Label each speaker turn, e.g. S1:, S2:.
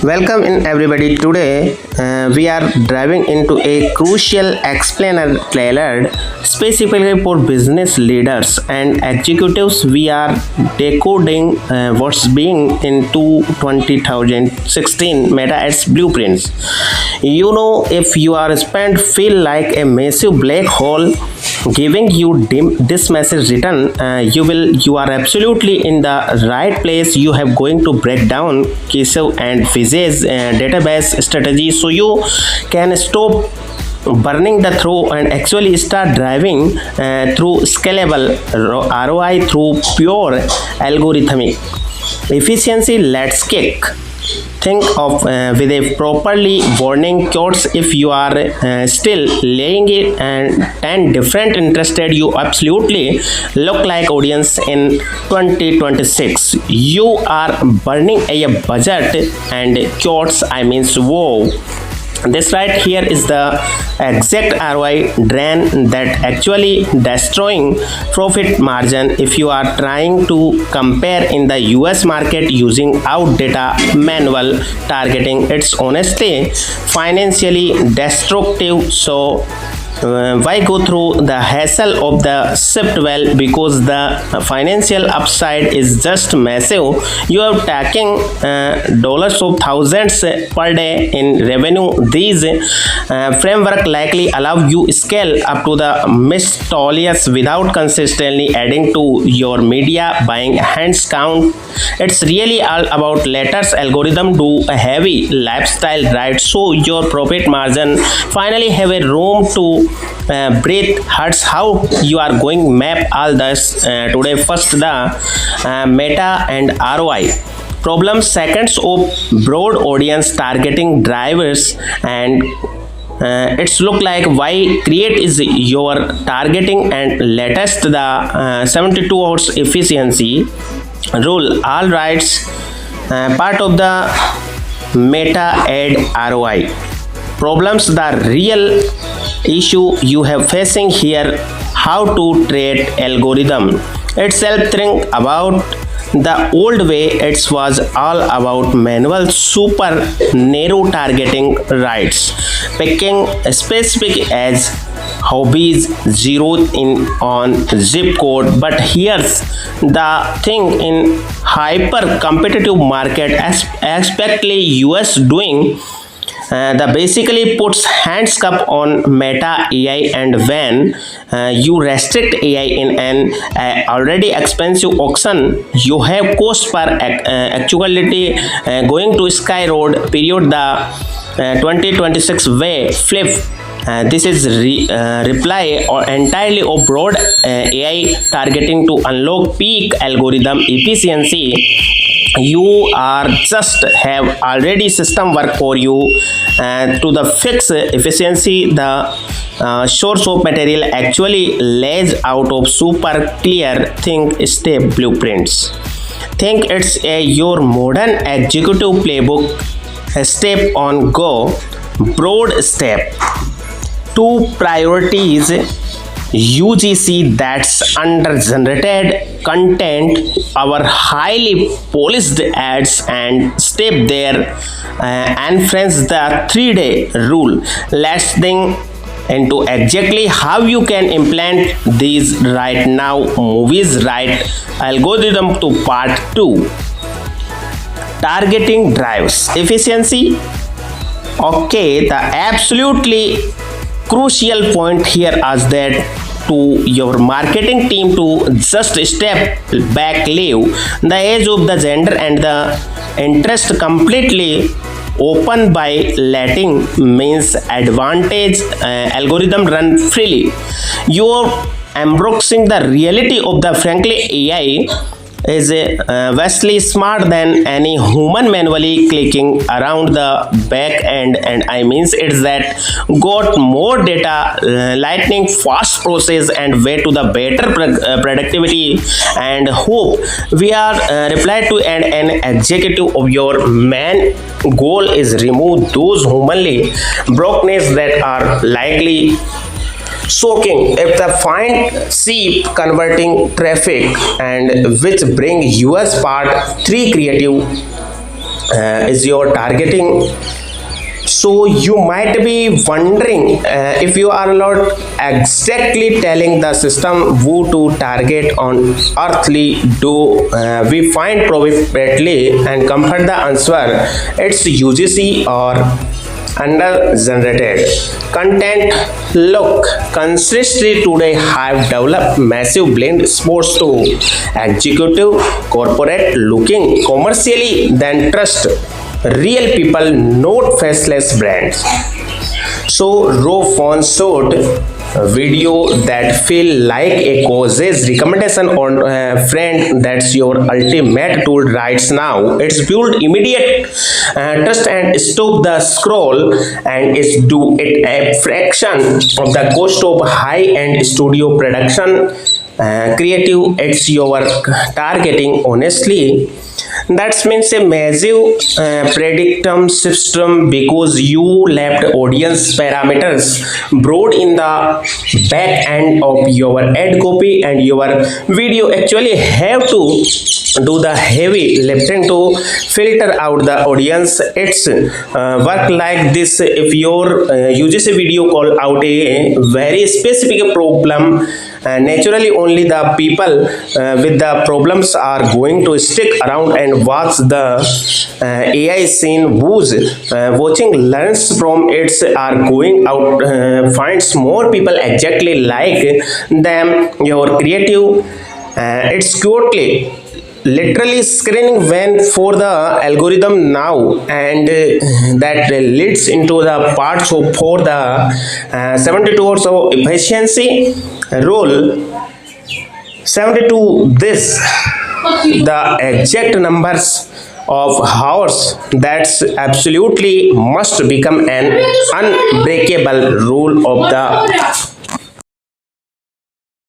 S1: Welcome in everybody. Today we are diving into a crucial explainer tailored specifically for business leaders and executives. We are decoding what's being into 2016 Meta as blueprints. You know, if you are spent feel like a massive black hole giving you this message written, you are absolutely in the right place. You have going to break down Keshav and Vijay's database strategy so you can stop burning the through and actually start driving through scalable ROI through pure algorithmic efficiency. Let's kick think of with a properly warning quotes. If you are still laying it and different interested, you absolutely look like audience in 2026. You are burning a budget and quotes, I means whoa. This right here is the exact ROI drain that actually destroying profit margin. If you are trying to compare in the US market using outdated manual targeting, it's honestly financially destructive. So why go through the hassle of the shift well? Because the financial upside is just massive. You are taking dollars of thousands per day in revenue. These framework likely allow you scale up to the mysterious without consistently adding to your media buying hands count. It's really all about letters algorithm do a heavy lifestyle right, so your profit margin finally have a room to breathe. Hurts how you are going map all this today. First, the meta and ROI problem. Seconds of broad audience targeting drivers, and it's look like why create is your targeting, and latest the 72 hours efficiency rule. All right, part of the meta ad ROI problems. The real issue you have facing here, how to trade algorithm itself. Think about the old way. It was all about manual super narrow targeting rights, picking specific as hobbies, zeroed in on zip code. But here's the thing, in hyper competitive market, especially US doing that basically puts hands cup on meta AI, and when you restrict AI in an already expensive auction, you have cost per actuality going to skyrocket. Period. The 2026 way flip. This is reply or entirely of broad AI targeting to unlock peak algorithm efficiency. You are just have already system work for you to the fix efficiency. The source of material actually lays out of super clear think step blueprints. Think it's your modern executive playbook. Step on go. Broad step. 2 priorities. UGC, that's under generated content, our highly polished ads, and step there and friends the 3-day rule. Let's think into exactly how you can implement these right now. Movies right algorithm to part 2. Targeting drives efficiency. Okay, the absolutely crucial point here is that to your marketing team to just step back, leave the age of the gender and the interest completely open by letting means advantage algorithm run freely. You're embracing the reality of the frankly AI is vastly smart than any human manually clicking around the back end, and I means it's that got more data, lightning fast process and way to the better productivity. And hope we are reply to an executive of your main goal is remove those humanly brokenness that are likely soaking if the find sheep converting traffic, and which bring US part 3 creative is your targeting. So you might be wondering if you are not exactly telling the system who to target on earthly do we find privately and comfort the answer. It's UGC or under generated content. Look, consistently today have developed massive blend sports to executive corporate looking commercially than trust real people, not faceless brands. So raw phone showed a video that feel like a causes recommendation on a friend. That's your ultimate tool right now. It's build immediate trust and stop the scroll, and it's do it a fraction of the cost of high-end studio production creative. It's your targeting honestly. That means a massive predictum system because you left audience parameters broad in the back end of your ad copy, and your video actually have to do the heavy lifting to filter out the audience. It's work like this. If your uses a video call out a very specific problem, naturally only the people with the problems are going to stick around and watch the AI scene. Who's watching learns from it are going out finds more people exactly like them. Your creative it's quickly literally screening when for the algorithm now, and that leads into the parts of for the 72 hours of efficiency rule. 72 this the exact numbers of hours that's absolutely must become an unbreakable rule of the